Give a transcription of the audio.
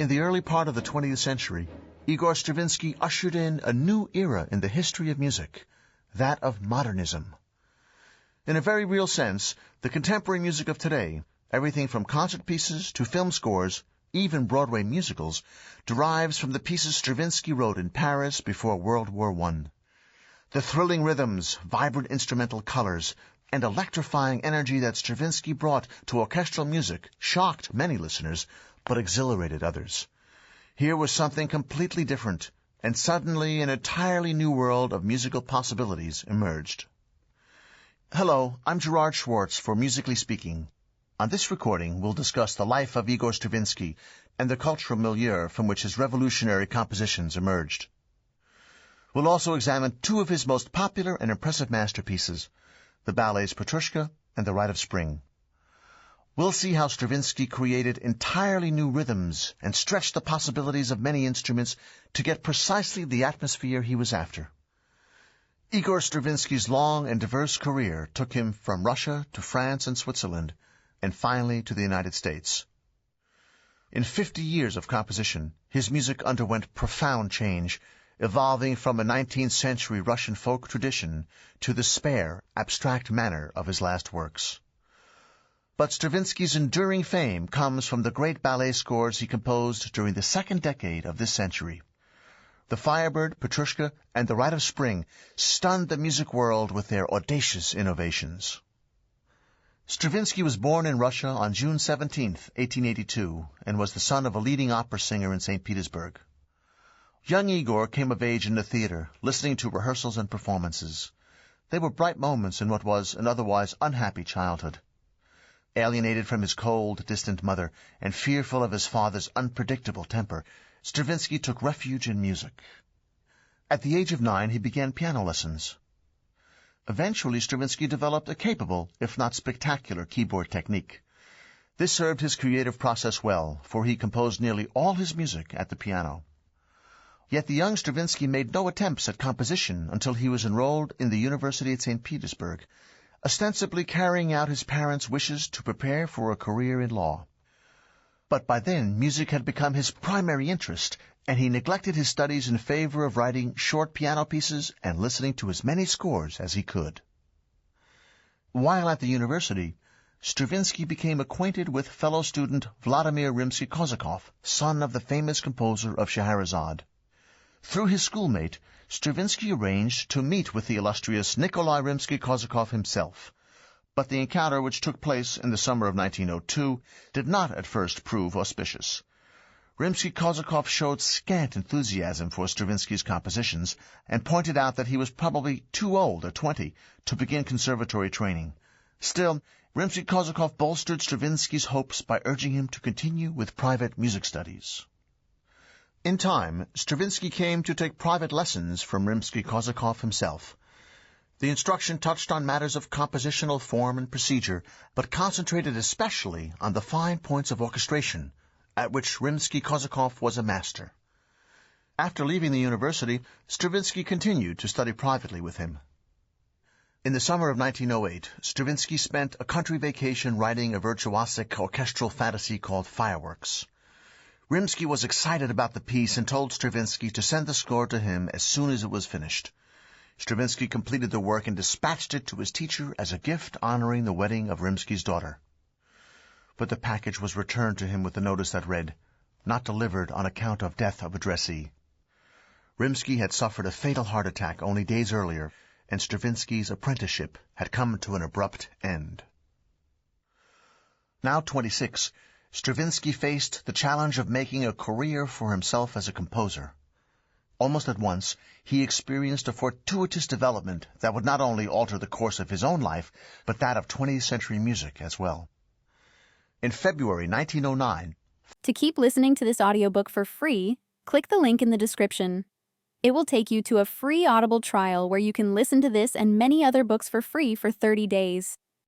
In the early part of the 20th century, Igor Stravinsky ushered in a new era in the history of music, that of modernism. In a very real sense, the contemporary music of today, everything from concert pieces to film scores, even Broadway musicals, derives from the pieces Stravinsky wrote in Paris before World War I. The thrilling rhythms, vibrant instrumental colors, and electrifying energy that Stravinsky brought to orchestral music shocked many listeners, but exhilarated others. Here was something completely different, and suddenly an entirely new world of musical possibilities emerged. Hello, I'm Gerard Schwarz for Musically Speaking. On this recording, we'll discuss the life of Igor Stravinsky and the cultural milieu from which his revolutionary compositions emerged. We'll also examine two of his most popular and impressive masterpieces, the ballets Petrouchka and The Rite of Spring. We'll see how Stravinsky created entirely new rhythms and stretched the possibilities of many instruments to get precisely the atmosphere he was after. Igor Stravinsky's long and diverse career took him from Russia to France and Switzerland, and finally to the United States. In 50 years of composition, his music underwent profound change, evolving from a 19th century Russian folk tradition to the spare, abstract manner of his last works. But Stravinsky's enduring fame comes from the great ballet scores he composed during the second decade of this century. The Firebird, Petrouchka, and The Rite of Spring stunned the music world with their audacious innovations. Stravinsky was born in Russia on June 17, 1882, and was the son of a leading opera singer in St. Petersburg. Young Igor came of age in the theater, listening to rehearsals and performances. They were bright moments in what was an otherwise unhappy childhood. Alienated from his cold, distant mother, and fearful of his father's unpredictable temper, Stravinsky took refuge in music. At the age of 9, he began piano lessons. Eventually, Stravinsky developed a capable, if not spectacular, keyboard technique. This served his creative process well, for he composed nearly all his music at the piano. Yet the young Stravinsky made no attempts at composition until he was enrolled in the University at St. Petersburg, ostensibly carrying out his parents' wishes to prepare for a career in law. But by then, music had become his primary interest, and he neglected his studies in favor of writing short piano pieces and listening to as many scores as he could. While at the university, Stravinsky became acquainted with fellow student Vladimir Rimsky-Korsakov, son of the famous composer of Scheherazade. Through his schoolmate, Stravinsky arranged to meet with the illustrious Nikolai Rimsky-Korsakov himself. But the encounter, which took place in the summer of 1902, did not at first prove auspicious. Rimsky-Korsakov showed scant enthusiasm for Stravinsky's compositions and pointed out that he was probably too old at 20 to begin conservatory training. Still, Rimsky-Korsakov bolstered Stravinsky's hopes by urging him to continue with private music studies. In time, Stravinsky came to take private lessons from Rimsky-Korsakov himself. The instruction touched on matters of compositional form and procedure, but concentrated especially on the fine points of orchestration, at which Rimsky-Korsakov was a master. After leaving the university, Stravinsky continued to study privately with him. In the summer of 1908, Stravinsky spent a country vacation writing a virtuosic orchestral fantasy called Fireworks. Rimsky was excited about the piece and told Stravinsky to send the score to him as soon as it was finished. Stravinsky completed the work and dispatched it to his teacher as a gift honoring the wedding of Rimsky's daughter. But the package was returned to him with a notice that read, "Not delivered on account of death of addressee." Rimsky had suffered a fatal heart attack only days earlier, and Stravinsky's apprenticeship had come to an abrupt end. Now 26, Stravinsky faced the challenge of making a career for himself as a composer. Almost at once, he experienced a fortuitous development that would not only alter the course of his own life, but that of 20th century music as well. In February 1909... To keep listening to this audiobook for free, click the link in the description. It will take you to a free Audible trial where you can listen to this and many other books for free for 30 days.